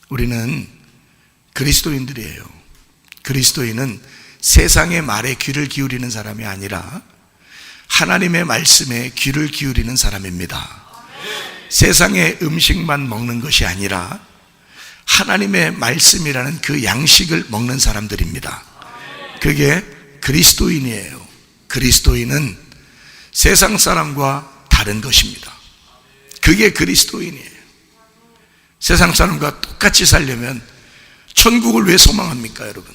우리는 그리스도인들이에요. 그리스도인은 세상의 말에 귀를 기울이는 사람이 아니라 하나님의 말씀에 귀를 기울이는 사람입니다. 세상의 음식만 먹는 것이 아니라 하나님의 말씀이라는 그 양식을 먹는 사람들입니다. 그게 그리스도인이에요. 그리스도인은 세상 사람과 다른 것입니다. 그게 그리스도인이에요. 세상 사람과 똑같이 살려면 천국을 왜 소망합니까, 여러분?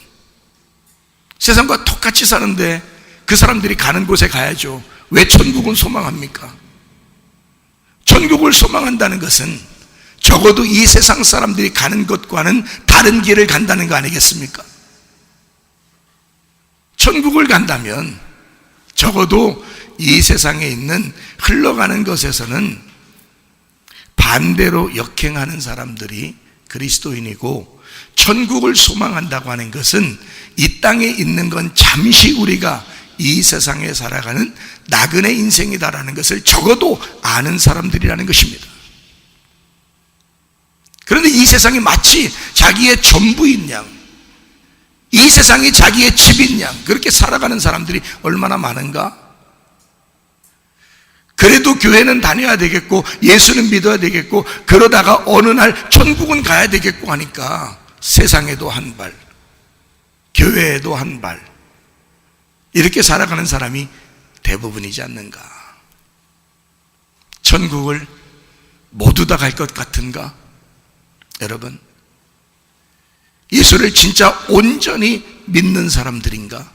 세상과 똑같이 사는데 그 사람들이 가는 곳에 가야죠. 왜 천국을 소망합니까? 천국을 소망한다는 것은 적어도 이 세상 사람들이 가는 것과는 다른 길을 간다는 거 아니겠습니까? 천국을 간다면 적어도 이 세상에 있는 흘러가는 것에서는 반대로 역행하는 사람들이 그리스도인이고, 천국을 소망한다고 하는 것은 이 땅에 있는 건 잠시 우리가 이 세상에 살아가는 나그네 인생이다라는 것을 적어도 아는 사람들이라는 것입니다. 그런데 이 세상이 마치 자기의 전부인 양, 이 세상이 자기의 집인 양, 그렇게 살아가는 사람들이 얼마나 많은가? 그래도 교회는 다녀야 되겠고 예수는 믿어야 되겠고 그러다가 어느 날 천국은 가야 되겠고 하니까 세상에도 한 발, 교회에도 한 발, 이렇게 살아가는 사람이 대부분이지 않는가? 천국을 모두 다 갈 것 같은가? 여러분, 예수를 진짜 온전히 믿는 사람들인가?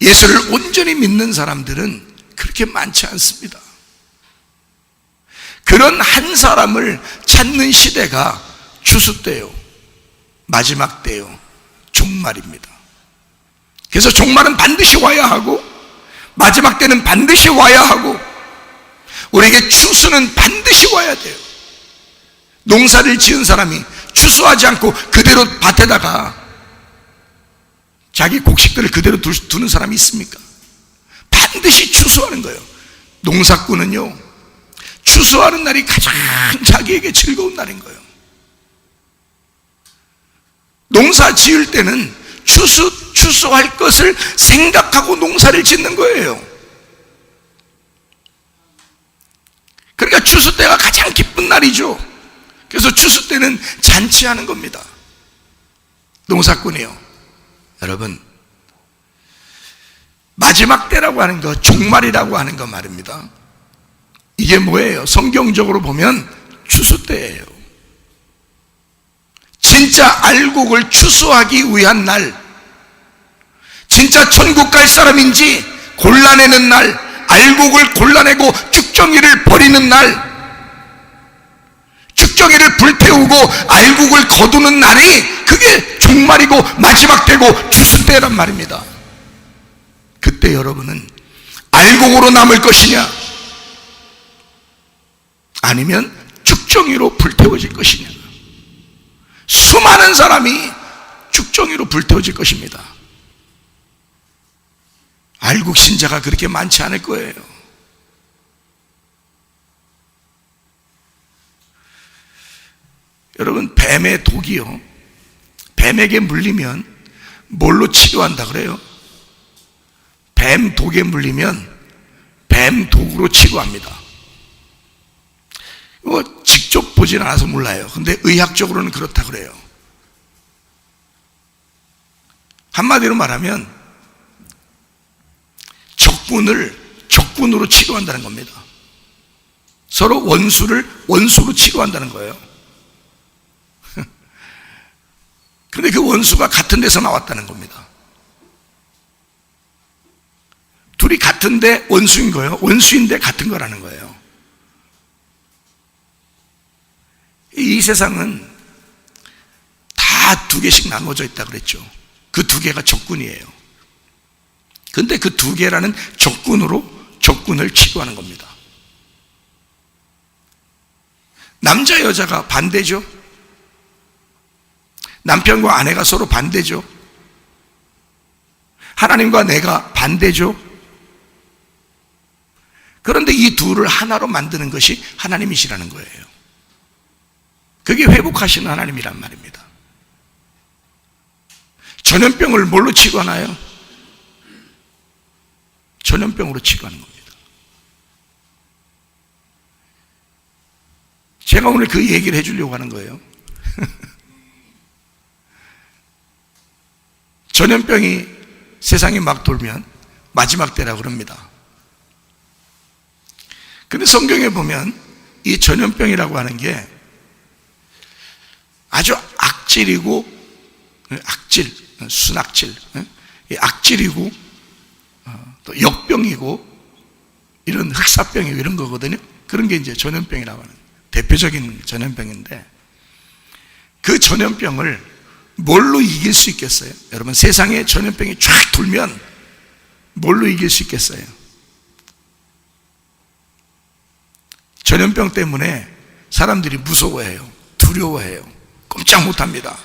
예수를 온전히 믿는 사람들은 그렇게 많지 않습니다. 그런 한 사람을 찾는 시대가 추수 때요, 마지막 때요, 종말입니다. 그래서 종말은 반드시 와야 하고 마지막 때는 반드시 와야 하고 우리에게 추수는 반드시 와야 돼요. 농사를 지은 사람이 추수하지 않고 그대로 밭에다가 자기 곡식들을 그대로 두는 사람이 있습니까? 반드시 추수하는 거예요. 농사꾼은요, 추수하는 날이 가장 자기에게 즐거운 날인 거예요. 농사 지을 때는 추수할 것을 생각하고 농사를 짓는 거예요. 그러니까 추수 때가 가장 기쁜 날이죠. 그래서 추수 때는 잔치하는 겁니다. 농사꾼이요. 여러분, 마지막 때라고 하는 거, 종말이라고 하는 거 말입니다. 이게 뭐예요? 성경적으로 보면 추수 때예요. 진짜 알곡을 추수하기 위한 날, 진짜 천국 갈 사람인지 골라내는 날, 알곡을 골라내고 쭉정이를 버리는 날, 쭉정이를 불태우고 알곡을 거두는 날이 그게 종말이고 마지막 때고 추수 때란 말입니다. 그때 여러분은 알곡으로 남을 것이냐, 아니면 쭉정이로 불태워질 것이냐. 수많은 사람이 쭉정이로 불태워질 것입니다. 알곡 신자가 그렇게 많지 않을 거예요. 여러분, 뱀의 독이요, 뱀에게 물리면 뭘로 치료한다 그래요? 뱀 독에 물리면 뱀 독으로 치료합니다. 직접 보진 않아서 몰라요. 근데 의학적으로는 그렇다 그래요. 한마디로 말하면 적군으로 치료한다는 겁니다. 서로 원수로 치료한다는 거예요. 그런데 그 원수가 같은 데서 나왔다는 겁니다. 둘이 같은데 원수인 거예요. 원수인데 같은 거라는 거예요. 이 세상은 다 두 개씩 나눠져 있다 그랬죠. 그 두 개가 적군이에요. 근데 그 두 개라는 적군으로 적군을 치료하는 겁니다. 남자 여자가 반대죠. 남편과 아내가 서로 반대죠. 하나님과 내가 반대죠. 그런데 이 둘을 하나로 만드는 것이 하나님이시라는 거예요. 그게 회복하시는 하나님이란 말입니다. 전염병을 뭘로 치료하나요? 전염병으로 치료하는 겁니다. 제가 오늘 그 얘기를 해주려고 하는 거예요. 전염병이 세상에 막 돌면 마지막 때라고 그럽니다. 근데 성경에 보면 이 전염병이라고 하는 게 아주 악질이고, 순악질, 악질이고, 또 역병이고, 이런 흑사병이고 이런 거거든요. 그런 게 이제 전염병이라고 하는 대표적인 전염병인데, 그 전염병을 뭘로 이길 수 있겠어요? 여러분, 세상에 전염병이 쫙 돌면 뭘로 이길 수 있겠어요? 전염병 때문에 사람들이 무서워해요. 두려워해요. 꼼짝 못합니다.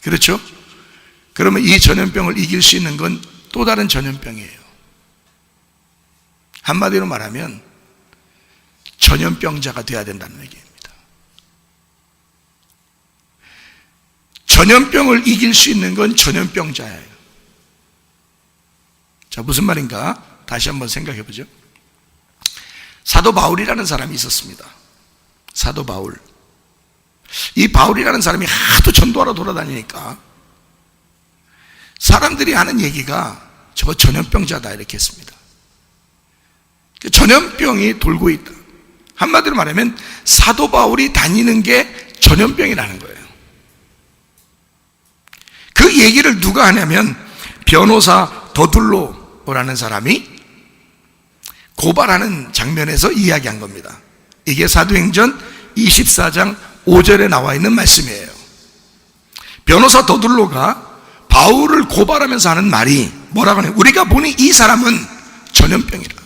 그렇죠? 그러면 이 전염병을 이길 수 있는 건 또 다른 전염병이에요. 한마디로 말하면 전염병자가 되어야 된다는 얘기입니다. 전염병을 이길 수 있는 건 전염병자예요. 자, 무슨 말인가? 다시 한번 생각해 보죠. 사도 바울이라는 사람이 있었습니다. 사도 바울. 이 바울이라는 사람이 하도 전도하러 돌아다니니까 사람들이 하는 얘기가 저거 전염병자다 이렇게 했습니다. 전염병이 돌고 있다. 한마디로 말하면 사도 바울이 다니는 게 전염병이라는 거예요. 그 얘기를 누가 하냐면 변호사 더둘로라는 사람이 고발하는 장면에서 이야기한 겁니다. 이게 사도행전 24장 5절에 나와 있는 말씀이에요. 변호사 더둘로가 바울을 고발하면서 하는 말이 뭐라고 하냐? 우리가 보니 이 사람은 전염병이라.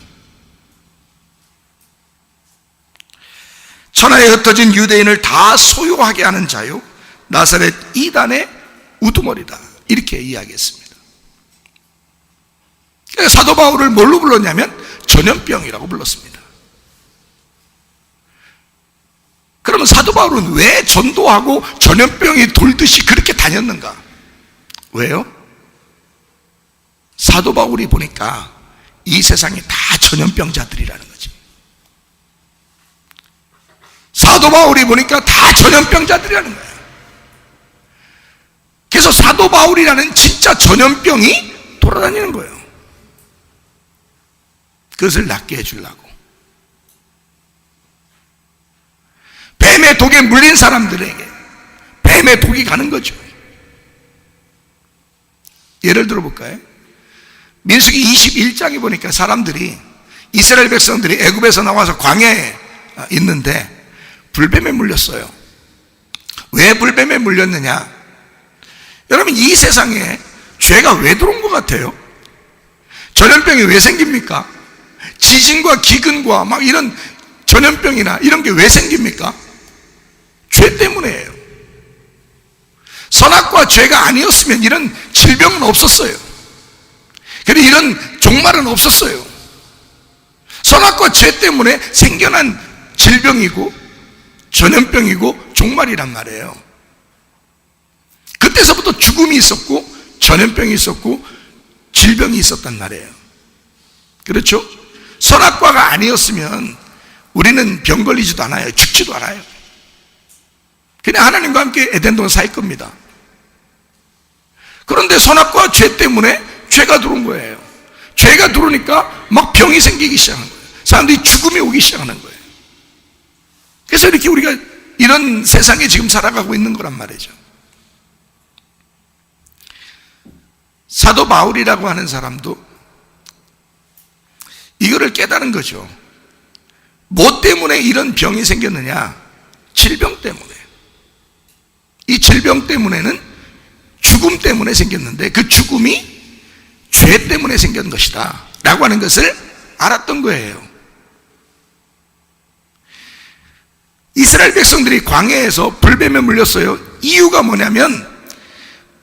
천하에 흩어진 유대인을 다 소유하게 하는 자요 나사렛 이단의 우두머리다. 이렇게 이야기했습니다. 사도 바울을 뭘로 불렀냐면 전염병이라고 불렀습니다. 그러면 사도 바울은 왜 전도하고 전염병이 돌듯이 그렇게 다녔는가? 왜요? 사도 바울이 보니까 이 세상이 다 전염병자들이라는 거지. 사도 바울이 보니까 다 전염병자들이라는 거예요. 그래서 사도 바울이라는 진짜 전염병이 돌아다니는 거예요. 그것을 낫게 해주려고. 뱀의 독에 물린 사람들에게 뱀의 독이 가는 거죠. 예를 들어볼까요? 민수기 21장에 보니까 사람들이, 이스라엘 백성들이 애굽에서 나와서 광야에 있는데 불뱀에 물렸어요. 왜 불뱀에 물렸느냐? 여러분, 이 세상에 죄가 왜 들어온 것 같아요? 전염병이 왜 생깁니까? 지진과 기근과 막 이런 전염병이나 이런 게 왜 생깁니까? 죄 때문이에요. 선악과 죄가 아니었으면 이런 질병은 없었어요. 그리고 이런 종말은 없었어요. 선악과 죄 때문에 생겨난 질병이고 전염병이고 종말이란 말이에요. 그때서부터 죽음이 있었고 전염병이 있었고 질병이 있었단 말이에요. 그렇죠? 선악과가 아니었으면 우리는 병 걸리지도 않아요. 죽지도 않아요. 그냥 하나님과 함께 에덴동에 살 겁니다. 그런데 선악과 죄 때문에 죄가 들어온 거예요. 죄가 들어오니까 막 병이 생기기 시작한 거예요. 사람들이 죽음이 오기 시작하는 거예요. 그래서 이렇게 우리가 이런 세상에 지금 살아가고 있는 거란 말이죠. 사도 바울이라고 하는 사람도 이거를 깨달은 거죠. 뭐 때문에 이런 병이 생겼느냐? 질병 때문에. 이 질병 때문에는 죽음 때문에 생겼는데 그 죽음이 죄 때문에 생긴 것이다 라고 하는 것을 알았던 거예요. 이스라엘 백성들이 광야에서 불뱀에 물렸어요. 이유가 뭐냐면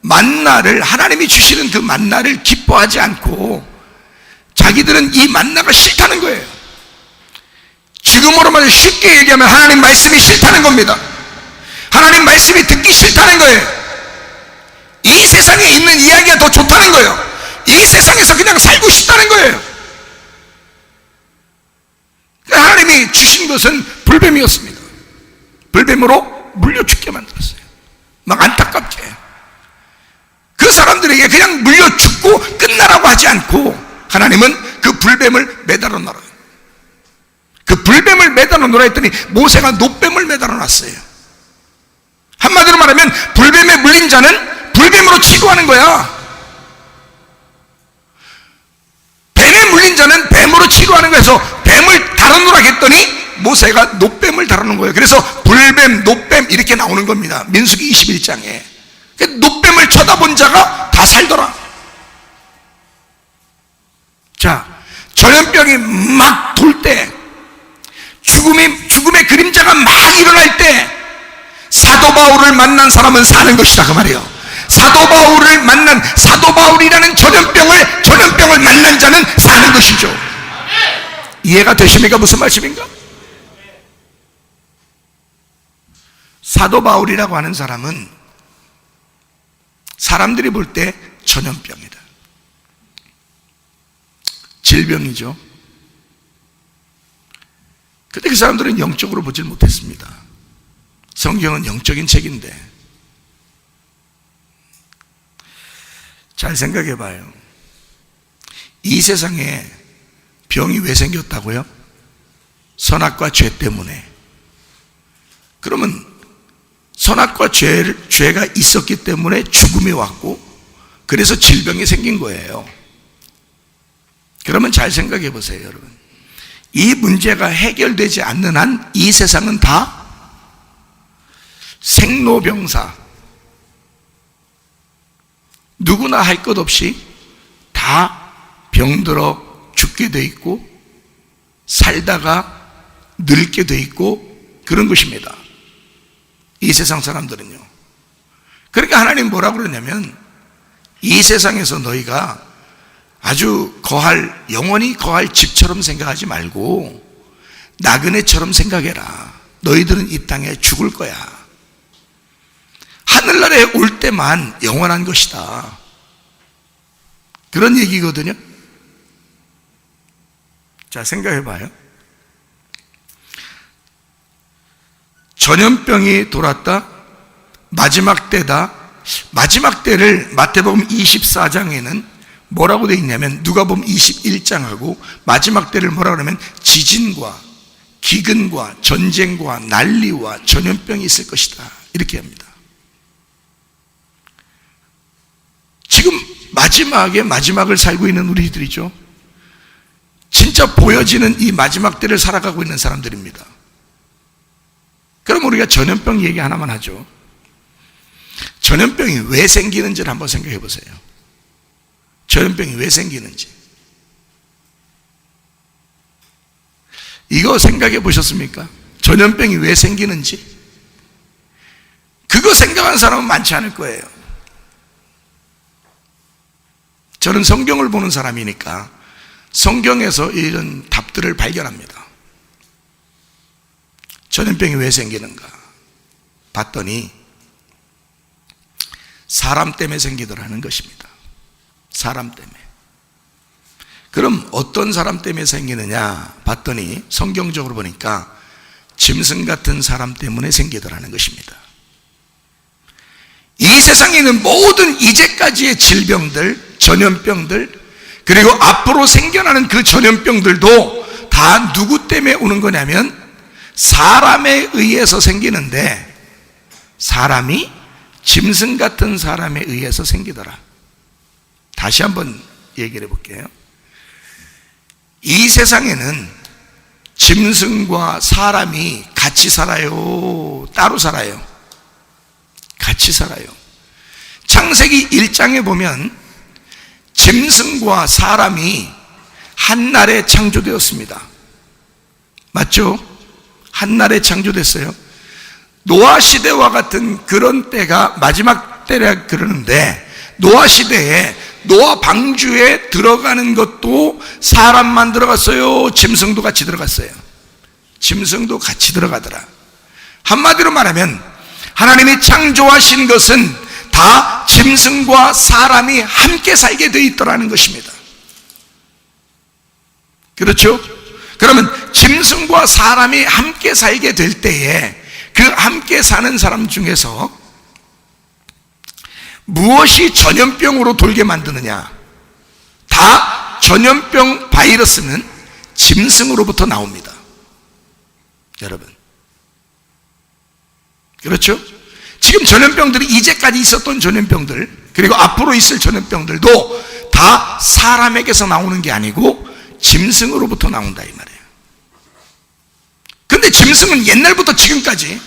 만나를, 하나님이 주시는 그 만나를 기뻐하지 않고 자기들은 이 만나가 싫다는 거예요. 지금으로 말해 쉽게 얘기하면 하나님 말씀이 싫다는 겁니다. 하나님 말씀이 듣기 싫다는 거예요. 이 세상에 있는 이야기가 더 좋다는 거예요. 이 세상에서 그냥 살고 싶다는 거예요. 하나님이 주신 것은 불뱀이었습니다. 불뱀으로 물려 죽게 만들었어요. 막 안타깝게. 그 사람들에게 그냥 물려 죽고 끝나라고 하지 않고 하나님은 그 불뱀을 매달아 놔요. 그 불뱀을 매달아 놓으라 했더니 모세가 놋뱀을 매달아 놨어요. 한마디로 말하면 불뱀에 물린 자는 불뱀으로 치료하는 거야. 뱀에 물린 자는 뱀으로 치료하는 거여서 뱀을 다루느라 했더니 모세가 놋뱀을 다루는 거예요. 그래서 불뱀, 놋뱀 이렇게 나오는 겁니다. 민수기 21장에. 놋뱀을 쳐다본 자가 다 살더라. 자, 전염병이 막 돌 때, 죽음의 그림자가 막 일어날 때 사도 바울을 만난 사람은 사는 것이다 그 말이에요. 사도 바울이라는 전염병을 만난 자는 사는 것이죠. 이해가 되십니까? 무슨 말씀인가? 사도 바울이라고 하는 사람은 사람들이 볼 때 전염병이다. 질병이죠. 근데 그 사람들은 영적으로 보질 못했습니다. 성경은 영적인 책인데. 잘 생각해 봐요. 이 세상에 병이 왜 생겼다고요? 선악과 죄 때문에. 그러면 선악과 죄가 있었기 때문에 죽음이 왔고, 그래서 질병이 생긴 거예요. 그러면 잘 생각해 보세요, 여러분. 이 문제가 해결되지 않는 한 이 세상은 다 생로병사, 누구나 할 것 없이 다 병들어 죽게 돼 있고 살다가 늙게 돼 있고 그런 것입니다. 이 세상 사람들은요. 그러니까 하나님 뭐라고 그러냐면, 이 세상에서 너희가 아주 영원히 거할 집처럼 생각하지 말고 나그네처럼 생각해라. 너희들은 이 땅에 죽을 거야. 하늘나라에 올 때만 영원한 것이다. 그런 얘기거든요. 자, 생각해 봐요. 전염병이 돌았다. 마지막 때다. 마지막 때를 마태복음 24장에는 뭐라고 되어 있냐면, 누가복음 21장하고 마지막 때를 뭐라고 하냐면 지진과 기근과 전쟁과 난리와 전염병이 있을 것이다 이렇게 합니다. 지금 마지막을 살고 있는 우리들이죠. 진짜 보여지는 이 마지막 때를 살아가고 있는 사람들입니다. 그럼 우리가 전염병 얘기 하나만 하죠. 전염병이 왜 생기는지를 한번 생각해 보세요. 전염병이 왜 생기는지. 이거 생각해 보셨습니까? 전염병이 왜 생기는지. 그거 생각한 사람은 많지 않을 거예요. 저는 성경을 보는 사람이니까 성경에서 이런 답들을 발견합니다. 전염병이 왜 생기는가 봤더니 사람 때문에 생기더라는 것입니다. 사람 때문에. 그럼 어떤 사람 때문에 생기느냐 봤더니 성경적으로 보니까 짐승 같은 사람 때문에 생기더라는 것입니다. 이 세상에 있는 모든 이제까지의 질병들, 전염병들, 그리고 앞으로 생겨나는 그 전염병들도 다 누구 때문에 오는 거냐면 사람에 의해서 생기는데, 사람이 짐승 같은 사람에 의해서 생기더라. 다시 한번 얘기를 해볼게요. 이 세상에는 짐승과 사람이 같이 살아요? 따로 살아요? 같이 살아요. 창세기 1장에 보면 짐승과 사람이 한날에 창조되었습니다. 맞죠? 한날에 창조됐어요. 노아 시대와 같은 그런 때가 마지막 때라 그러는데, 노아 시대에 노아 방주에 들어가는 것도 사람만 들어갔어요? 짐승도 같이 들어갔어요? 짐승도 같이 들어가더라. 한마디로 말하면 하나님이 창조하신 것은 다 짐승과 사람이 함께 살게 되어 있더라는 것입니다. 그렇죠? 그러면 짐승과 사람이 함께 살게 될 때에 그 함께 사는 사람 중에서 무엇이 전염병으로 돌게 만드느냐? 다 전염병 바이러스는 짐승으로부터 나옵니다. 여러분, 그렇죠? 지금 전염병들이 이제까지 있었던 전염병들, 그리고 앞으로 있을 전염병들도 다 사람에게서 나오는 게 아니고 짐승으로부터 나온다 이 말이에요. 근데 짐승은 옛날부터 지금까지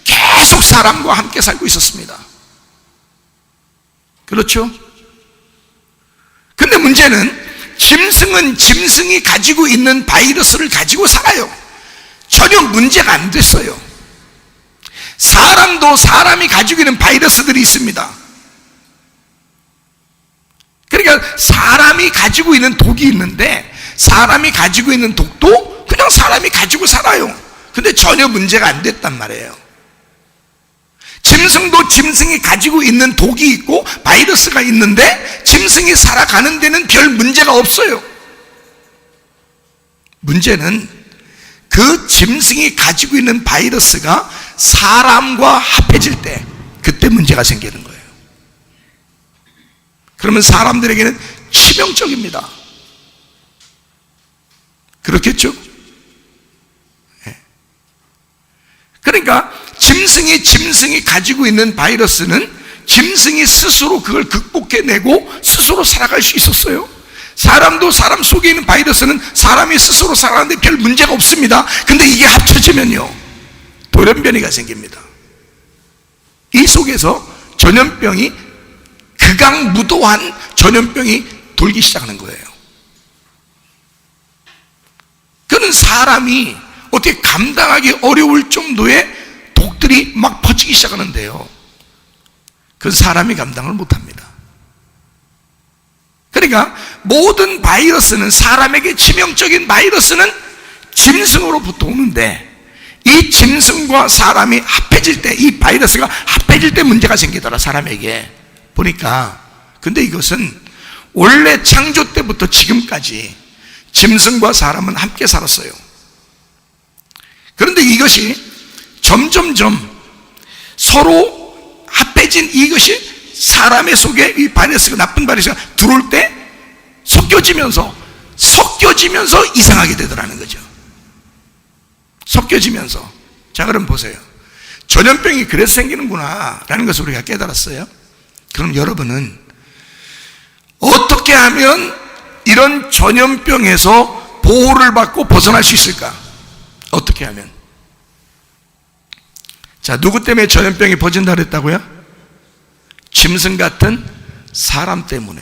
계속 사람과 함께 살고 있었습니다. 그렇죠? 근데 문제는 짐승은 짐승이 가지고 있는 바이러스를 가지고 살아요. 전혀 문제가 안 됐어요. 사람도 사람이 가지고 있는 바이러스들이 있습니다. 그러니까 사람이 가지고 있는 독이 있는데 사람이 가지고 있는 독도 그냥 사람이 가지고 살아요. 근데 전혀 문제가 안 됐단 말이에요. 짐승도 짐승이 가지고 있는 독이 있고 바이러스가 있는데 짐승이 살아가는 데는 별 문제가 없어요. 문제는 그 짐승이 가지고 있는 바이러스가 사람과 합해질 때 그때 문제가 생기는 거예요. 그러면 사람들에게는 치명적입니다. 그렇겠죠? 그러니까 짐승이 가지고 있는 바이러스는 짐승이 스스로 그걸 극복해내고 스스로 살아갈 수 있었어요. 사람도 사람 속에 있는 바이러스는 사람이 스스로 살아가는데 별 문제가 없습니다. 근데 이게 합쳐지면요 돌연변이가 생깁니다. 이 속에서 전염병이 극악무도한 전염병이 돌기 시작하는 거예요. 그는 사람이 어떻게 감당하기 어려울 정도의 독들이 막 퍼지기 시작하는데요, 그건 사람이 감당을 못합니다. 그러니까 모든 바이러스는, 사람에게 치명적인 바이러스는 짐승으로부터 오는데 이 짐승과 사람이 합해질 때, 이 바이러스가 합해질 때 문제가 생기더라 사람에게 보니까. 근데 이것은 원래 창조 때부터 지금까지 짐승과 사람은 함께 살았어요. 그런데 이것이 점점점 서로 합해진 이것이 사람의 속에 이 바이러스가, 나쁜 바이러스가 들어올 때 섞여지면서 이상하게 되더라는 거죠. 섞여지면서. 자, 그럼 보세요. 전염병이 그래서 생기는구나 라는 것을 우리가 깨달았어요. 그럼 여러분은 어떻게 하면 이런 전염병에서 보호를 받고 벗어날 수 있을까? 어떻게 하면? 자, 누구 때문에 전염병이 퍼진다 그랬다고요? 짐승 같은 사람 때문에.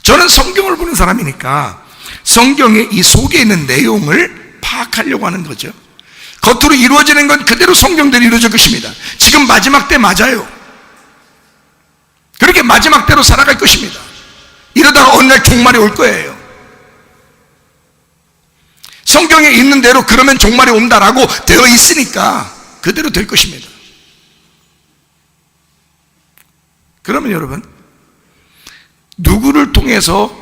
저는 성경을 보는 사람이니까 성경의 이 속에 있는 내용을 파악하려고 하는 거죠. 겉으로 이루어지는 건 그대로 성경대로 이루어질 것입니다. 지금 마지막 때 맞아요. 그렇게 마지막 때로 살아갈 것입니다. 이러다가 어느 날 종말이 올 거예요. 성경에 있는 대로 그러면 종말이 온다라고 되어 있으니까 그대로 될 것입니다. 그러면 여러분, 누구를 통해서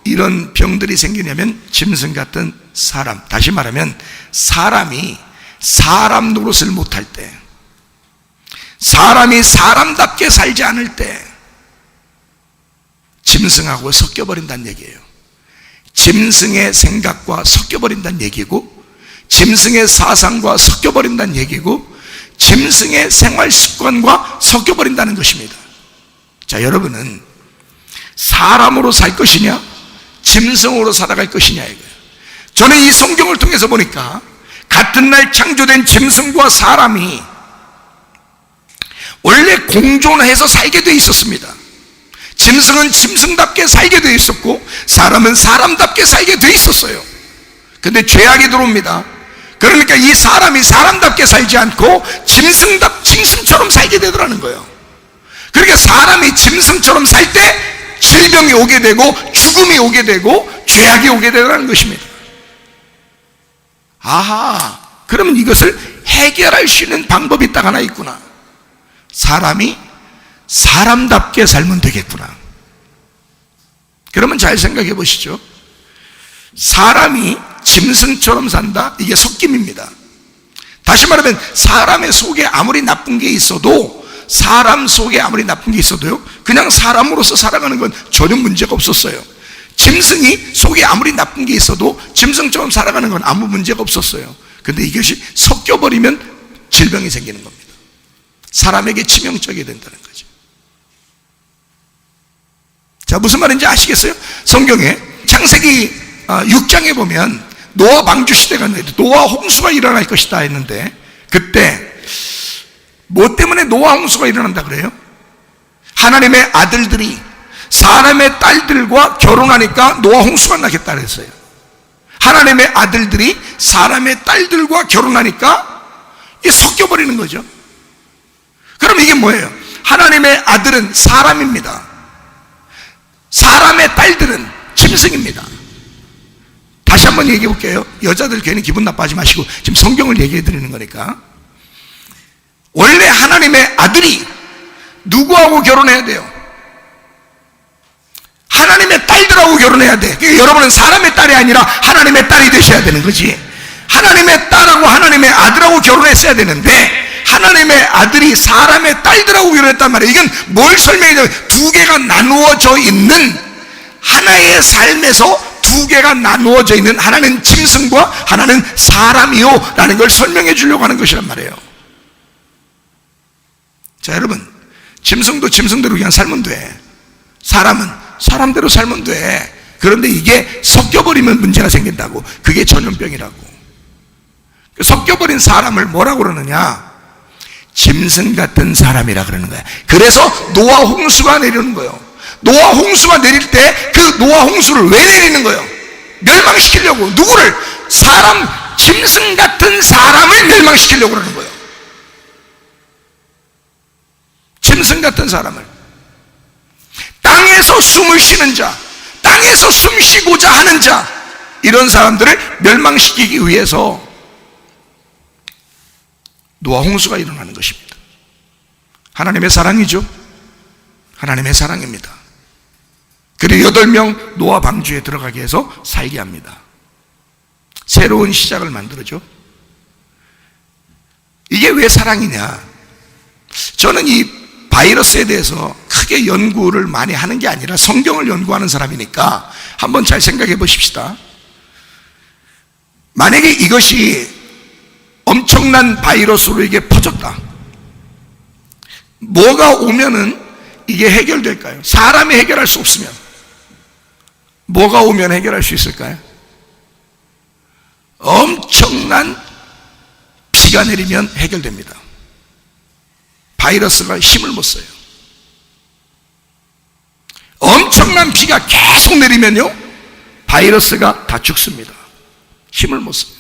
이런 병들이 생기냐면 짐승 같은 사람, 다시 말하면 사람이 사람 노릇을 못할 때, 사람이 사람답게 살지 않을 때 짐승하고 섞여버린다는 얘기예요. 짐승의 생각과 섞여버린다는 얘기고, 짐승의 사상과 섞여버린다는 얘기고, 짐승의 생활 습관과 섞여버린다는 것입니다. 자, 여러분은 사람으로 살 것이냐 짐승으로 살아갈 것이냐 이거예요. 저는 이 성경을 통해서 보니까 같은 날 창조된 짐승과 사람이 원래 공존해서 살게 돼 있었습니다. 짐승은 짐승답게 살게 돼 있었고 사람은 사람답게 살게 돼 있었어요. 근데 죄악이 들어옵니다. 그러니까 이 사람이 사람답게 살지 않고 짐승처럼 살게 되더라는 거예요. 그러니까 사람이 짐승처럼 살 때 질병이 오게 되고 죽음이 오게 되고 죄악이 오게 되더라는 것입니다. 아하, 그러면 이것을 해결할 수 있는 방법이 딱 하나 있구나. 사람이 사람답게 살면 되겠구나. 그러면 잘 생각해 보시죠. 사람이 짐승처럼 산다? 이게 속김입니다. 다시 말하면 사람의 속에 아무리 나쁜 게 있어도, 사람 속에 아무리 나쁜 게 있어도요, 그냥 사람으로서 살아가는 건 전혀 문제가 없었어요. 짐승이 속에 아무리 나쁜 게 있어도 짐승처럼 살아가는 건 아무 문제가 없었어요. 근데 이것이 섞여버리면 질병이 생기는 겁니다. 사람에게 치명적이 된다는 거죠. 자, 무슨 말인지 아시겠어요? 성경에 창세기 6장에 보면 노아 방주 시대가 노아 홍수가 일어날 것이다 했는데, 그때 뭐 때문에 노아 홍수가 일어난다 그래요? 하나님의 아들들이 사람의 딸들과 결혼하니까 노아 홍수가 나겠다 그랬어요. 하나님의 아들들이 사람의 딸들과 결혼하니까 이게 섞여버리는 거죠. 그럼 이게 뭐예요? 하나님의 아들은 사람입니다. 사람의 딸들은 짐승입니다. 다시 한번 얘기해 볼게요. 여자들 괜히 기분 나빠하지 마시고, 지금 성경을 얘기해 드리는 거니까. 원래 하나님의 아들이 누구하고 결혼해야 돼요? 하나님의 딸들하고 결혼해야 돼. 그러니까 여러분은 사람의 딸이 아니라 하나님의 딸이 되셔야 되는 거지. 하나님의 딸하고 하나님의 아들하고 결혼했어야 되는데, 하나님의 아들이 사람의 딸들하고 결혼했단 말이에요. 이건 뭘 설명해요? 두 개가 나누어져 있는, 하나의 삶에서 두 개가 나누어져 있는, 하나는 짐승과 하나는 사람이요 라는 걸 설명해 주려고 하는 것이란 말이에요. 자, 여러분, 짐승도 짐승대로 그냥 살면 돼. 사람은 사람대로 살면 돼. 그런데 이게 섞여버리면 문제가 생긴다고. 그게 전염병이라고. 섞여버린 사람을 뭐라고 그러느냐? 짐승 같은 사람이라 그러는 거야. 그래서 노아 홍수가 내리는 거예요. 노아 홍수가 내릴 때 그 노아 홍수를 왜 내리는 거예요? 멸망시키려고. 누구를? 사람, 짐승 같은 사람을 멸망시키려고 그러는 거예요. 짐승 같은 사람을. 땅에서 숨을 쉬는 자, 땅에서 숨 쉬고자 하는 자, 이런 사람들을 멸망시키기 위해서 노아 홍수가 일어나는 것입니다. 하나님의 사랑이죠. 하나님의 사랑입니다. 그리고 8명 노아 방주에 들어가게 해서 살게 합니다. 새로운 시작을 만들어줘. 이게 왜 사랑이냐? 저는 이 바이러스에 대해서 크게 연구를 많이 하는 게 아니라 성경을 연구하는 사람이니까 한번 잘 생각해 보십시다. 만약에 이것이 엄청난 바이러스로 이게 퍼졌다. 뭐가 오면은 이게 해결될까요? 사람이 해결할 수 없으면 뭐가 오면 해결할 수 있을까요? 엄청난 비가 내리면 해결됩니다. 바이러스가 힘을 못 써요. 엄청난 비가 계속 내리면요, 바이러스가 다 죽습니다. 힘을 못 써요.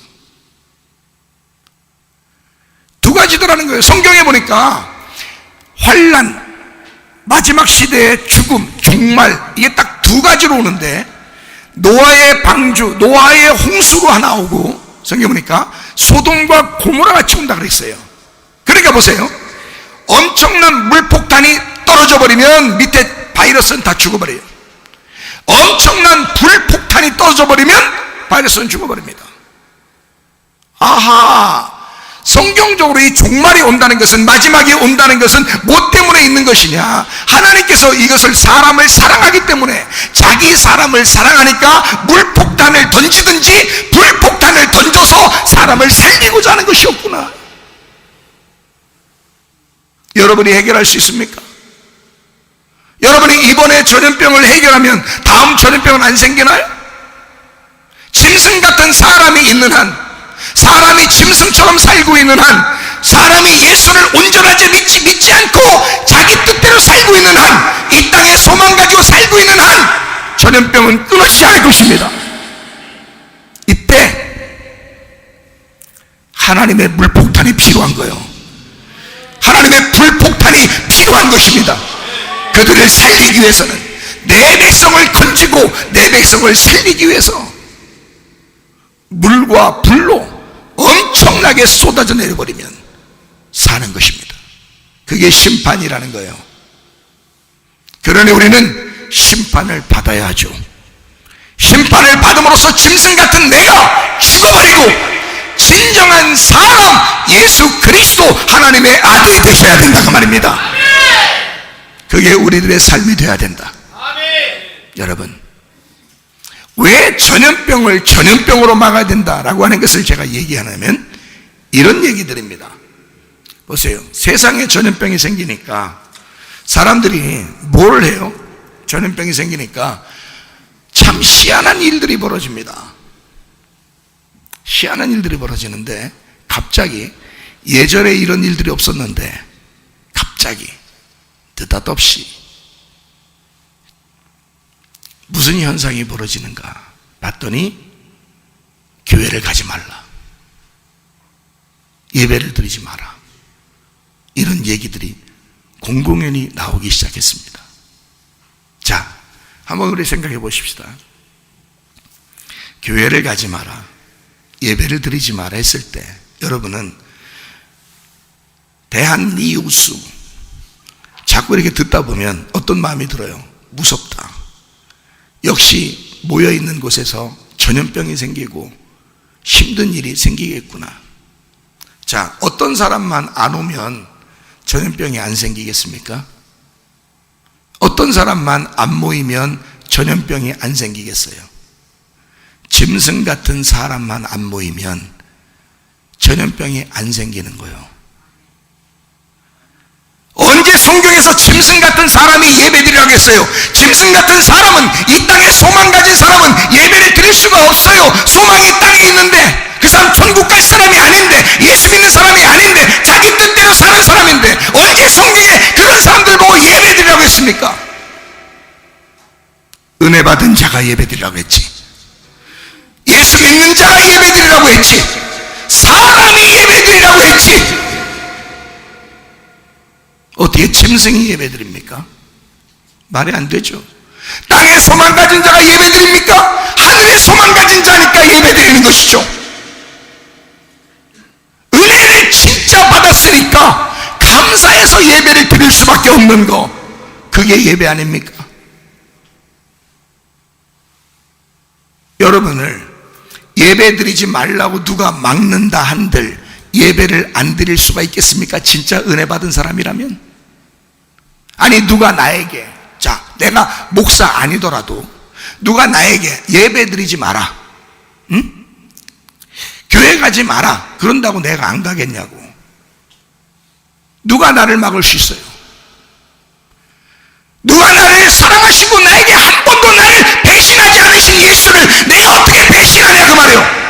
두 가지더라는 거예요. 성경에 보니까 환난, 마지막 시대의 죽음, 종말, 이게 딱 두 가지로 오는데, 노아의 방주, 노아의 홍수로 하나 오고, 성경에 보니까 소돔과 고모라 같이 온다 그랬어요. 그러니까 보세요. 엄청난 물폭탄이 떨어져 버리면 밑에 바이러스는 다 죽어버려요. 엄청난 불폭탄이 떨어져 버리면 바이러스는 죽어버립니다. 아하, 성경적으로 이 종말이 온다는 것은, 마지막이 온다는 것은 뭐 때문에 있는 것이냐? 하나님께서 이것을, 사람을 사랑하기 때문에, 자기 사람을 사랑하니까 물폭탄을 던지든지 불폭탄을 던져서 사람을 살리고자 하는 것이었구나. 여러분이 해결할 수 있습니까? 여러분이 이번에 전염병을 해결하면 다음 전염병은 안 생기나요? 짐승 같은 사람이 있는 한, 사람이 짐승처럼 살고 있는 한, 사람이 예수를 온전하게 믿지 않고 자기 뜻대로 살고 있는 한, 이 땅에 소망 가지고 살고 있는 한, 전염병은 끊어지지 않을 것입니다. 이때 하나님의 물폭탄이 필요한 거예요. 하나님의 불폭탄이 필요한 것입니다. 그들을 살리기 위해서는, 내 백성을 건지고 내 백성을 살리기 위해서 물과 불로 엄청나게 쏟아져 내려버리면 사는 것입니다. 그게 심판이라는 거예요. 그러니 우리는 심판을 받아야 하죠. 심판을 받음으로써 짐승 같은 내가 죽어버리고 진정한 사람 예수 그리스도 하나님의 아들이 되셔야 된다 그 말입니다. 그게 우리들의 삶이 되어야 된다. 여러분, 왜 전염병을 전염병으로 막아야 된다라고 하는 것을 제가 얘기하냐면 이런 얘기들입니다. 보세요. 세상에 전염병이 생기니까 사람들이 뭘 해요? 전염병이 생기니까 참 희한한 일들이 벌어집니다. 희한한 일들이 벌어지는데 갑자기 예전에 이런 일들이 없었는데 갑자기 느닷없이 무슨 현상이 벌어지는가 봤더니 교회를 가지 말라, 예배를 드리지 마라, 이런 얘기들이 공공연히 나오기 시작했습니다. 자, 한번 우리 생각해 보십시다. 교회를 가지 마라, 예배를 드리지 마라 했을 때 여러분은 대한리우스 자꾸 이렇게 듣다 보면 어떤 마음이 들어요? 무섭다. 역시 모여있는 곳에서 전염병이 생기고 힘든 일이 생기겠구나. 자, 어떤 사람만 안 오면 전염병이 안 생기겠습니까? 어떤 사람만 안 모이면 전염병이 안 생기겠어요? 짐승 같은 사람만 안 모이면 전염병이 안 생기는 거예요. 언제 성경에서 짐승 같은 사람이 예배드리라고 했어요? 짐승 같은 사람은, 이 땅에 소망 가진 사람은 예배를 드릴 수가 없어요. 소망이 땅에 있는데 그 사람 천국 갈 사람이 아닌데, 예수 믿는 사람이 아닌데, 자기 뜻대로 사는 사람인데 언제 성경에 그런 사람들 보고 예배드리라고 했습니까? 은혜 받은 자가 예배드리라고 했지, 예수 믿는 자가 예배드리라고 했지, 사람이 예배드리라고 했지. 어떻게 짐승이 예배드립니까? 말이 안 되죠. 땅에 소망 가진 자가 예배드립니까? 하늘에 소망 가진 자니까 예배드리는 것이죠. 은혜를 진짜 받았으니까 감사해서 예배를 드릴 수밖에 없는 거, 그게 예배 아닙니까? 여러분을 예배 드리지 말라고 누가 막는다 한들 예배를 안 드릴 수가 있겠습니까? 진짜 은혜 받은 사람이라면? 아니, 누가 나에게, 자, 내가 목사 아니더라도 누가 나에게 예배 드리지 마라, 응? 교회 가지 마라, 그런다고 내가 안 가겠냐고. 누가 나를 막을 수 있어요? 누가 나를 사랑하시고 나에게 한 번도 나를 배신하지 않으신 예수를 내가 어떻게 배신하냐 그 말이에요.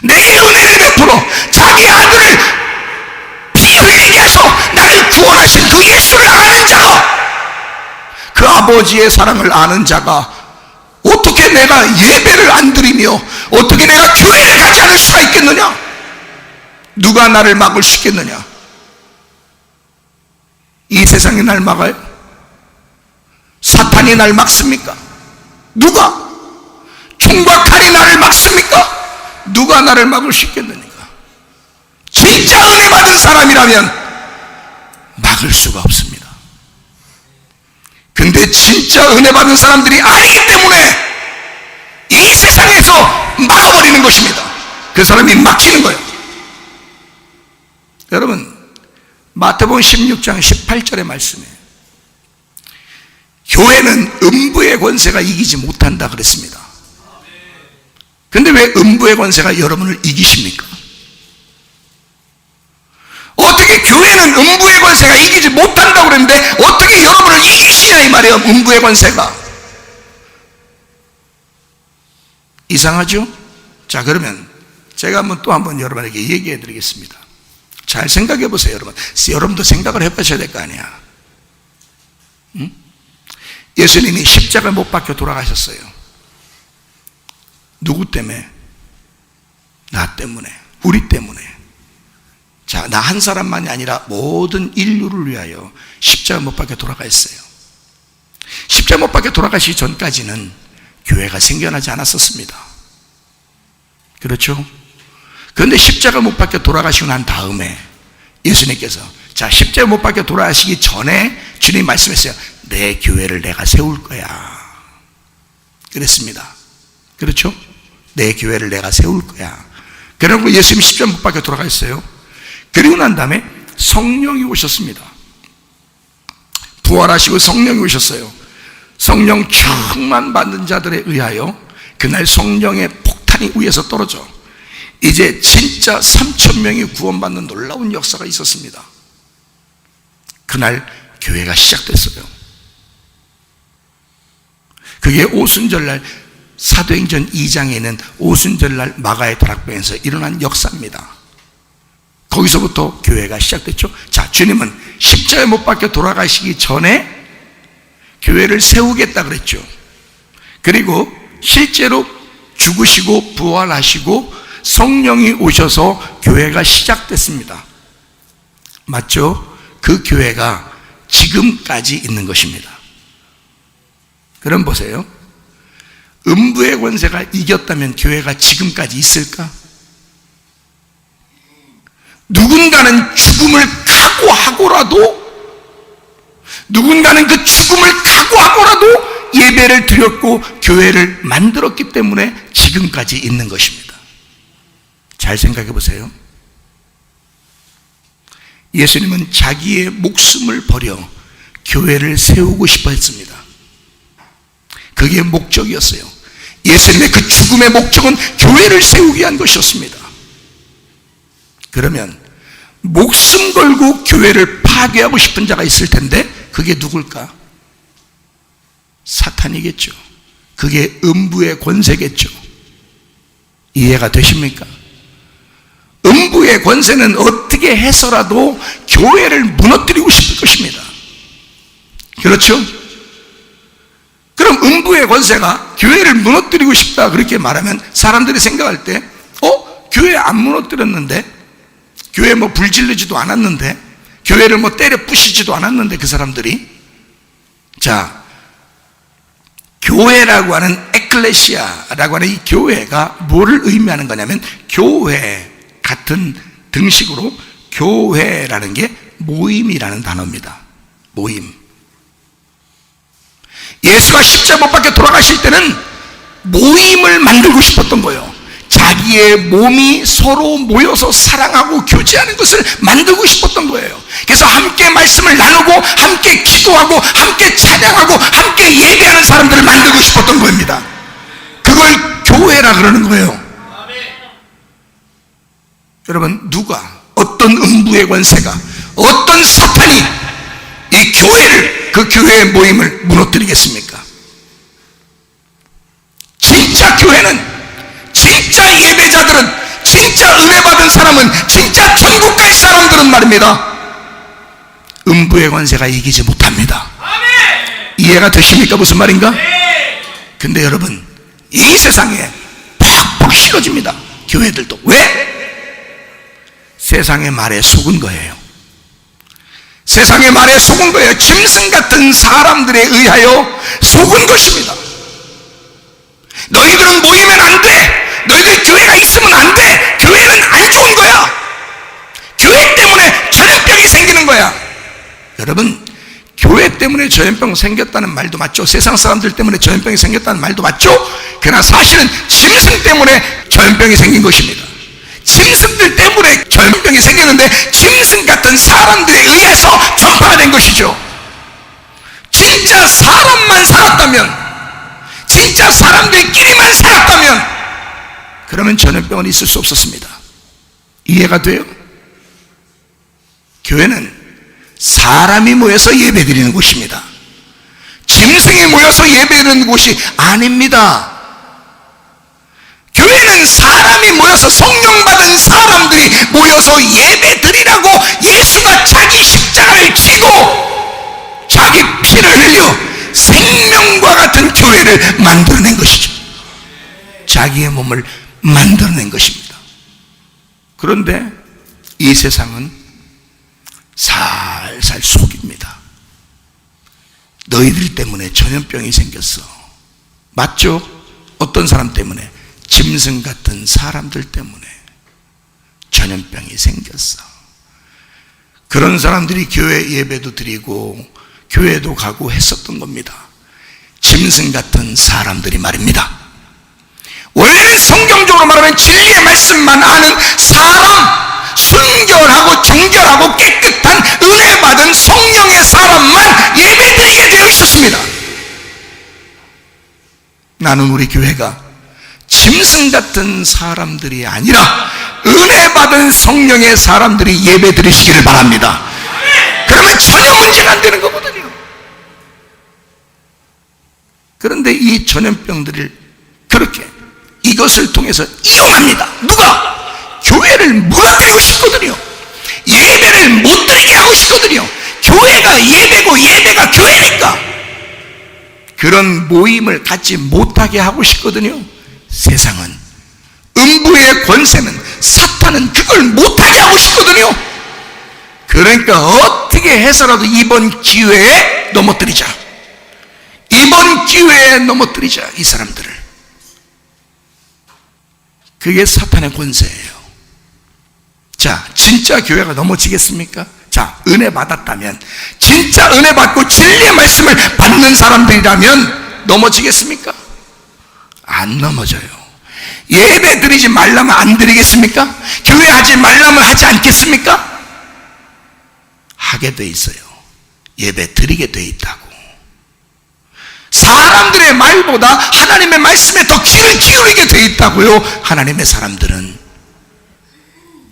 내게 은혜를 베풀어 자기 아들을 피 흘리게 해서 나를 구원하신 그 예수를 아는 자가, 그 아버지의 사랑을 아는 자가 어떻게 내가 예배를 안 드리며 어떻게 내가 교회를 가지 않을 수가 있겠느냐? 누가 나를 막을 수 있겠느냐? 이 세상이 날 막아요? 사탄이 날 막습니까? 누가? 총과 칼이 나를 막습니까? 누가 나를 막을 수 있겠느냐? 진짜 은혜 받은 사람이라면 막을 수가 없습니다. 근데 진짜 은혜 받은 사람들이 아니기 때문에 이 세상에서 막아버리는 것입니다. 그 사람이 막히는 거예요. 여러분, 마태복음 16장 18절의 말씀에 교회는 음부의 권세가 이기지 못한다 그랬습니다. 근데 왜 음부의 권세가 여러분을 이기십니까? 어떻게 교회는 음부의 권세가 이기지 못한다고 그랬는데 어떻게 여러분을 이기시냐 이 말이에요. 음부의 권세가 이상하죠? 자, 그러면 제가 또 한번 여러분에게 얘기해 드리겠습니다. 잘 생각해 보세요. 여러분도 생각을 해보셔야 될 거 아니야. 응? 예수님이 십자가 못 박혀 돌아가셨어요. 누구 때문에? 나 때문에, 우리 때문에. 자, 나 한 사람만이 아니라 모든 인류를 위하여 십자가 못 박혀 돌아가셨어요. 십자가 못 박혀 돌아가시기 전까지는 교회가 생겨나지 않았었습니다. 그렇죠? 그런데 십자가 못 박혀 돌아가시고 난 다음에 예수님께서 자, 십자가 못 박혀 돌아가시기 전에 주님이 말씀했어요. 내 교회를 내가 세울 거야. 그랬습니다. 그렇죠? 내 교회를 내가 세울 거야. 그러고 예수님이 십자가 못 박혀 돌아가셨어요. 그리고 난 다음에 성령이 오셨습니다. 부활하시고 성령이 오셨어요. 성령 충만 받는 자들에 의하여 그날 성령의 폭탄이 위에서 떨어져 이제 진짜 3,000명이 구원받는 놀라운 역사가 있었습니다. 그날 교회가 시작됐어요. 그게 오순절날 사도행전 2장에 있는 오순절날 마가의 다락방에서 일어난 역사입니다. 거기서부터 교회가 시작됐죠. 자, 주님은 십자가에 못 박혀 돌아가시기 전에 교회를 세우겠다 그랬죠. 그리고 실제로 죽으시고 부활하시고 성령이 오셔서 교회가 시작됐습니다. 맞죠? 그 교회가 지금까지 있는 것입니다. 그럼 보세요. 음부의 권세가 이겼다면 교회가 지금까지 있을까? 누군가는 죽음을 각오하고라도 누군가는 그 죽음을 각오하고라도 예배를 드렸고 교회를 만들었기 때문에 지금까지 있는 것입니다. 잘 생각해 보세요. 예수님은 자기의 목숨을 버려 교회를 세우고 싶어 했습니다. 그게 목적이었어요. 예수님의 그 죽음의 목적은 교회를 세우기 위한 것이었습니다. 그러면 목숨 걸고 교회를 파괴하고 싶은 자가 있을 텐데 그게 누굴까? 사탄이겠죠. 그게 음부의 권세겠죠. 이해가 되십니까? 음부의 권세는 어떻게 해서라도 교회를 무너뜨리고 싶을 것입니다. 그렇죠? 그럼 음부의 권세가 교회를 무너뜨리고 싶다 그렇게 말하면 사람들이 생각할 때 교회 안 무너뜨렸는데, 교회 뭐 불질르지도 않았는데, 교회를 뭐 때려 부시지도 않았는데, 그 사람들이. 자, 교회라고 하는 에클레시아라고 하는 이 교회가 뭐를 의미하는 거냐면, 교회 같은 등식으로 교회라는 게 모임이라는 단어입니다. 모임. 예수가 십자가 못 박혀 돌아가실 때는 모임을 만들고 싶었던 거예요. 자기의 몸이 서로 모여서 사랑하고 교제하는 것을 만들고 싶었던 거예요. 그래서 함께 말씀을 나누고 함께 기도하고 함께 찬양하고 함께 예배하는 사람들을 만들고 싶었던 겁니다. 그걸 교회라 그러는 거예요. 여러분, 누가, 어떤 음부의 권세가, 어떤 사탄이 이 교회를, 그 교회의 모임을 무너뜨리겠습니까? 진짜 교회는, 진짜 예배자들은, 진짜 은혜 받은 사람은, 진짜 천국 갈 사람들은 말입니다, 음부의 권세가 이기지 못합니다. 이해가 되십니까? 무슨 말인가? 근데 여러분, 이 세상에 팍팍 실어집니다. 교회들도. 왜? 세상의 말에 속은 거예요. 세상의 말에 속은 거예요. 짐승 같은 사람들에 의하여 속은 것입니다. 너희들은 모이면 안 돼. 너희들 교회가 있으면 안 돼. 교회는 안 좋은 거야. 교회 때문에 전염병이 생기는 거야. 여러분, 교회 때문에 전염병 생겼다는 말도 맞죠. 세상 사람들 때문에 전염병이 생겼다는 말도 맞죠. 그러나 사실은 짐승 때문에 전염병이 생긴 것입니다. 짐승들 때문에 전염병이 생겼는데 짐승 같은 사람들에 의해서 전파가 된 것이죠. 진짜 사람만 살았다면, 진짜 사람들끼리만 살았다면, 그러면 전염병은 있을 수 없었습니다. 이해가 돼요? 교회는 사람이 모여서 예배드리는 곳입니다. 짐승이 모여서 예배드리는 곳이 아닙니다. 교회는 사람이 모여서, 성령 받은 사람들이 모여서 예배 드리라고 예수가 자기 십자가를 지고 자기 피를 흘려 생명과 같은 교회를 만들어낸 것이죠. 자기의 몸을 만들어낸 것입니다. 그런데 이 세상은 살살 속입니다. 너희들 때문에 전염병이 생겼어. 맞죠? 어떤 사람 때문에? 짐승 같은 사람들 때문에. 전염병이 생겼어. 그런 사람들이 교회 예배도 드리고 교회도 가고 했었던 겁니다. 짐승 같은 사람들이 말입니다. 원래는 성경적으로 말하면 진리의 말씀만 아는 사람, 순결하고 정결하고 깨끗한 은혜 받은 성령의 사람만 예배드리게 되어 있었습니다. 나는 우리 교회가 짐승 같은 사람들이 아니라 은혜 받은 성령의 사람들이 예배 드리시기를 바랍니다. 그러면 전혀 문제가 안 되는 거거든요. 그런데 이 전염병들을 그렇게 이것을 통해서 이용합니다. 누가? 교회를 무너뜨리고 싶거든요. 예배를 못 드리게 하고 싶거든요. 교회가 예배고 예배가 교회니까 그런 모임을 갖지 못하게 하고 싶거든요. 세상은, 음부의 권세는, 사탄은 그걸 못하게 하고 싶거든요. 그러니까 어떻게 해서라도 이번 기회에 넘어뜨리자. 이번 기회에 넘어뜨리자, 이 사람들을. 그게 사탄의 권세예요. 자, 진짜 교회가 넘어지겠습니까? 자, 은혜 받았다면, 진짜 은혜 받고 진리의 말씀을 받는 사람들이라면 넘어지겠습니까? 안 넘어져요. 예배 드리지 말라면 안 드리겠습니까? 교회 하지 말라면 하지 않겠습니까? 하게 돼 있어요. 예배 드리게 돼 있다고. 사람들의 말보다 하나님의 말씀에 더 귀를 기울이게 돼 있다고요. 하나님의 사람들은,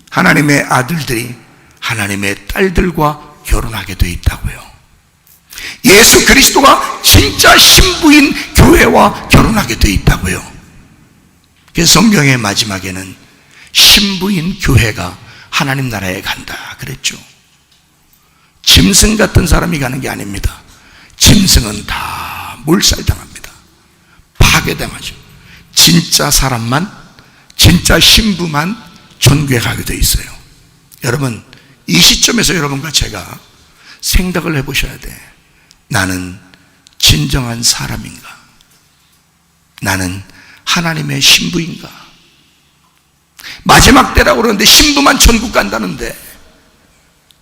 하나님의 아들들이 하나님의 딸들과 결혼하게 돼 있다고요. 예수 그리스도가 진짜 신부인 교회와 결혼하게 돼 있다고요. 그래서 성경의 마지막에는 신부인 교회가 하나님 나라에 간다 그랬죠. 짐승 같은 사람이 가는 게 아닙니다. 짐승은 다 몰살당합니다. 파괴당하죠. 진짜 사람만, 진짜 신부만 천국에 가게 돼 있어요. 여러분, 이 시점에서 여러분과 제가 생각을 해보셔야 돼. 나는 진정한 사람인가? 나는 하나님의 신부인가? 마지막 때라고 그러는데 신부만 천국 간다는데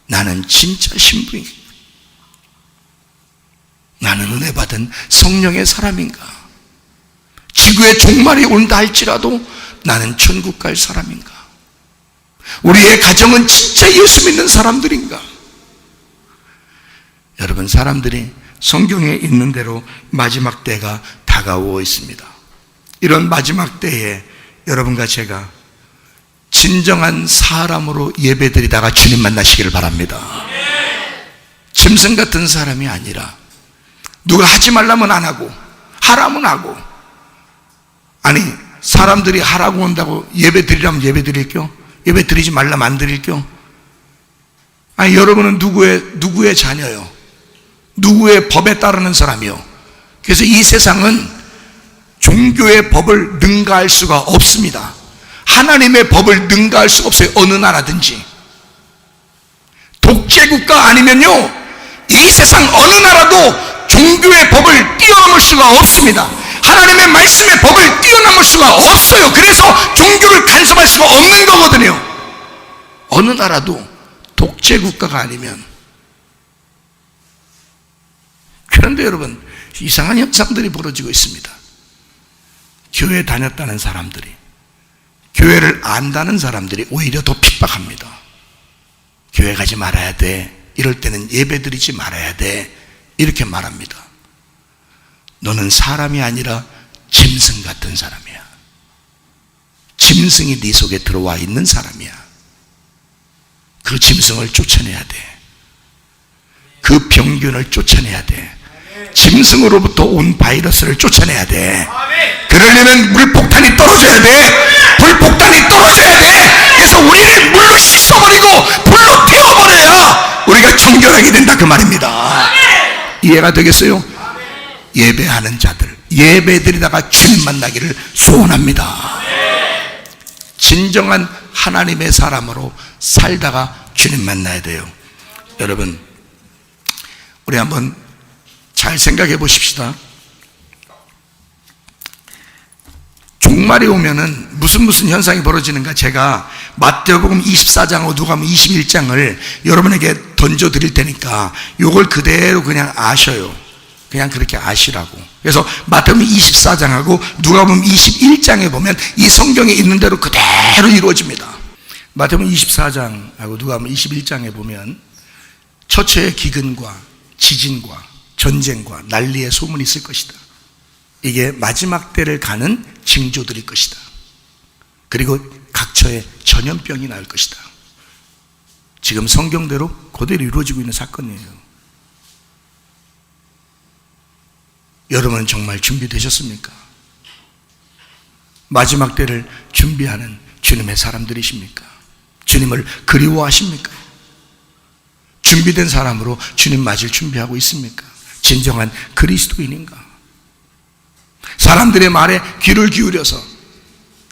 나는 진짜 신부인가? 나는 은혜 받은 성령의 사람인가? 지구에 종말이 온다 할지라도 나는 천국 갈 사람인가? 우리의 가정은 진짜 예수 믿는 사람들인가? 여러분, 사람들이 성경에 있는 대로 마지막 때가 다가오고 있습니다. 이런 마지막 때에 여러분과 제가 진정한 사람으로 예배드리다가 주님 만나시기를 바랍니다. 짐승 같은 사람이 아니라 누가 하지 말라면 안 하고 하라면 하고, 아니 사람들이 하라고 한다고 예배 드리라면 예배 드릴게요? 예배 드리지 말라면 안 드릴게요? 아니 여러분은 누구의 자녀요? 누구의 법에 따르는 사람이요? 그래서 이 세상은 종교의 법을 능가할 수가 없습니다. 하나님의 법을 능가할 수가 없어요. 어느 나라든지. 독재국가 아니면요, 이 세상 어느 나라도 종교의 법을 뛰어넘을 수가 없습니다. 하나님의 말씀의 법을 뛰어넘을 수가 없어요. 그래서 종교를 간섭할 수가 없는 거거든요. 어느 나라도 독재국가가 아니면. 그런데 여러분, 이상한 현상들이 벌어지고 있습니다. 교회 다녔다는 사람들이, 교회를 안다는 사람들이 오히려 더 핍박합니다. 교회 가지 말아야 돼, 이럴 때는 예배 드리지 말아야 돼, 이렇게 말합니다. 너는 사람이 아니라 짐승 같은 사람이야. 짐승이 네 속에 들어와 있는 사람이야. 그 짐승을 쫓아내야 돼. 그 병균을 쫓아내야 돼. 짐승으로부터 온 바이러스를 쫓아내야 돼. 그러려면 물폭탄이 떨어져야 돼. 불폭탄이 떨어져야 돼. 그래서 우리를 물로 씻어버리고 불로 태워버려야 우리가 정결하게 된다, 그 말입니다. 이해가 되겠어요? 예배하는 자들, 예배드리다가 주님 만나기를 소원합니다. 진정한 하나님의 사람으로 살다가 주님 만나야 돼요. 여러분, 우리 한번 잘 생각해 보십시다. 종말이 오면은 무슨 현상이 벌어지는가, 제가 마태복음 24장하고 누가복음 21장을 여러분에게 던져 드릴 테니까 요걸 그대로 그냥 아셔요. 그냥 그렇게 아시라고. 그래서 마태복음 24장하고 누가복음 21장에 보면 이 성경에 있는 대로 그대로 이루어집니다. 마태복음 24장하고 누가복음 21장에 보면 처처의 기근과 지진과 전쟁과 난리의 소문이 있을 것이다. 이게 마지막 때를 가는 징조들일 것이다. 그리고 각처에 전염병이 나올 것이다. 지금 성경대로 그대로 이루어지고 있는 사건이에요. 여러분은 정말 준비되셨습니까? 마지막 때를 준비하는 주님의 사람들이십니까? 주님을 그리워하십니까? 준비된 사람으로 주님 맞을 준비하고 있습니까? 진정한 그리스도인인가? 사람들의 말에 귀를 기울여서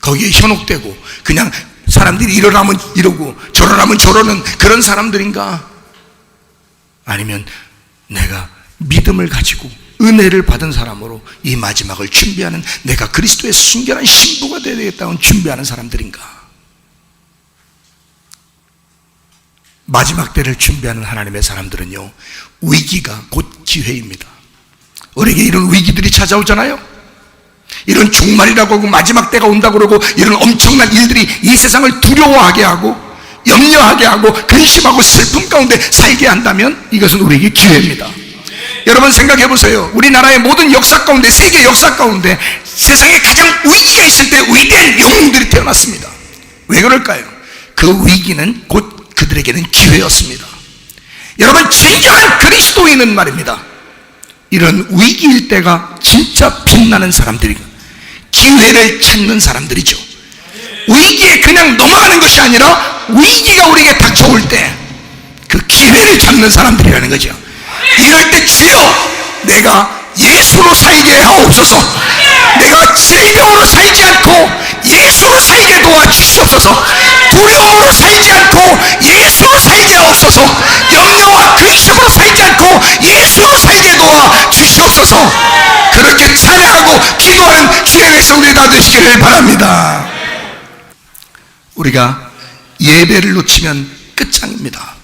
거기에 현혹되고 그냥 사람들이 이러라면 이러고 저러라면 저러는 그런 사람들인가? 아니면 내가 믿음을 가지고 은혜를 받은 사람으로 이 마지막을 준비하는, 내가 그리스도의 순결한 신부가 되어야 되겠다는 준비하는 사람들인가? 마지막 때를 준비하는 하나님의 사람들은요, 위기가 곧 기회입니다. 우리에게 이런 위기들이 찾아오잖아요. 이런 종말이라고 하고 마지막 때가 온다고 그러고 이런 엄청난 일들이 이 세상을 두려워하게 하고 염려하게 하고 근심하고 슬픔 가운데 살게 한다면 이것은 우리에게 기회입니다. 여러분 생각해 보세요. 우리나라의 모든 역사 가운데, 세계 역사 가운데 세상에 가장 위기가 있을 때 위대한 영웅들이 태어났습니다. 왜 그럴까요? 그 위기는 곧 그들에게는 기회였습니다. 여러분, 진정한 그리스도인은 말입니다, 이런 위기일 때가 진짜 빛나는 사람들이고 기회를 찾는 사람들이죠. 위기에 그냥 넘어가는 것이 아니라 위기가 우리에게 닥쳐올 때 그 기회를 잡는 사람들이라는 거죠. 이럴 때 주여, 내가 예수로 살게 하옵소서. 내가 질병으로 살지 않고 예수로 살게 도와주시옵소서. 두려움으로 살지 않고 예수로 살게 하옵소서. 염려와 근심으로 살지 않고 예수로 살게 도와주시옵소서. 그렇게 찬양하고 기도하는 주의 백성들이 다 되시기를 바랍니다. 우리가 예배를 놓치면 끝장입니다.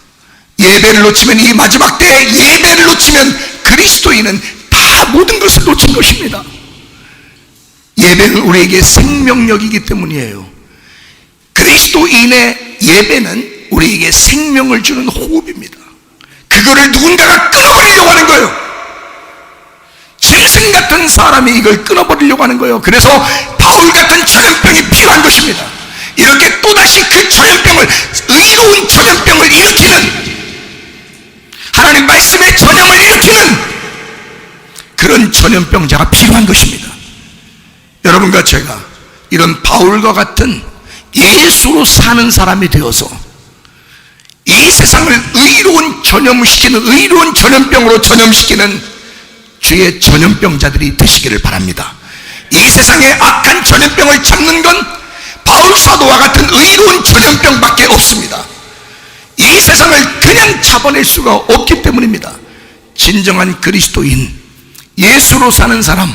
예배를 놓치면, 이 마지막 때에 예배를 놓치면 그리스도인은 다 모든 것을 놓친 것입니다. 예배는 우리에게 생명력이기 때문이에요. 그리스도인의 예배는 우리에게 생명을 주는 호흡입니다. 그거를 누군가가 끊어버리려고 하는 거예요. 짐승 같은 사람이 이걸 끊어버리려고 하는 거예요. 그래서 바울 같은 전염병이 필요한 것입니다. 이렇게 또다시 그 전염병을, 의로운 전염병을 일으키는, 하나님 말씀의 전염을 일으키는 그런 전염병자가 필요한 것입니다. 여러분과 제가 이런 바울과 같은 예수로 사는 사람이 되어서 이 세상을 의로운 전염시키는, 의로운 전염병으로 전염시키는 주의 전염병자들이 되시기를 바랍니다. 이 세상의 악한 전염병을 잡는 건 바울 사도와 같은 의로운 전염병밖에 없습니다. 이 세상을 그냥 잡아낼 수가 없기 때문입니다. 진정한 그리스도인, 예수로 사는 사람,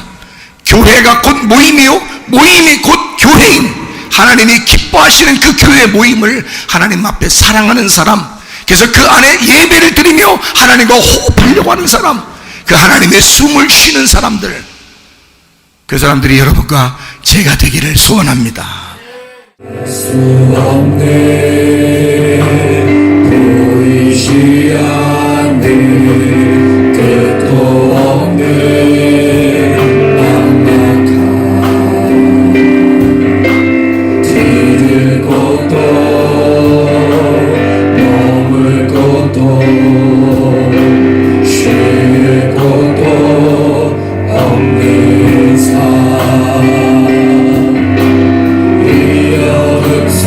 교회가 곧 모임이요, 모임이 곧 교회인, 하나님이 기뻐하시는 그 교회 모임을 하나님 앞에 사랑하는 사람, 그래서 그 안에 예배를 드리며 하나님과 호흡하려고 하는 사람, 그 하나님의 숨을 쉬는 사람들, 그 사람들이 여러분과 제가 되기를 소원합니다. 수 없네, 보이지 않는 끝도 없는 막막한 뒤를 곳도 머물 곳도 쉴 곳도 없는 삶, 이 어둠 속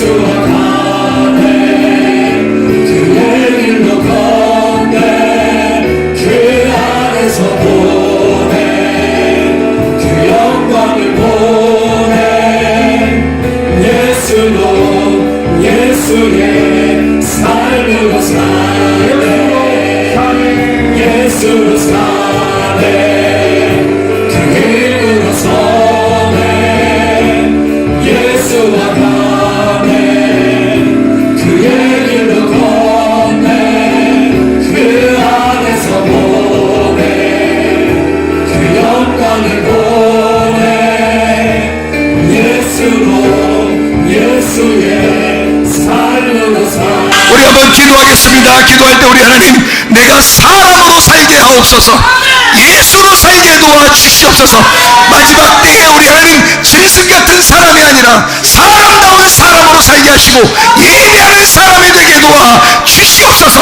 예수와 가네 그의 길로 걷네 그 안에서 보네 그 영광을 보네 예수로 예수의 삶으로 사네 예수로 사네 그 길으로 서네 예수와 가네 그의 길로 걷네 그 안에서 보네 그 영광을 보네 예수로 예수의 삶으로 사네 우리 한번 기도하겠습니다. 기도할 때 우리 하나님, 내가 사람으로 살게 하옵소서, 예수로 살게 도와주시옵소서. 마지막 때에 우리 하나님 짐승 같은 사람이 아니라 사람다운 사람으로 살게 하시고 예배하는 사람이 되게 도와주시옵소서.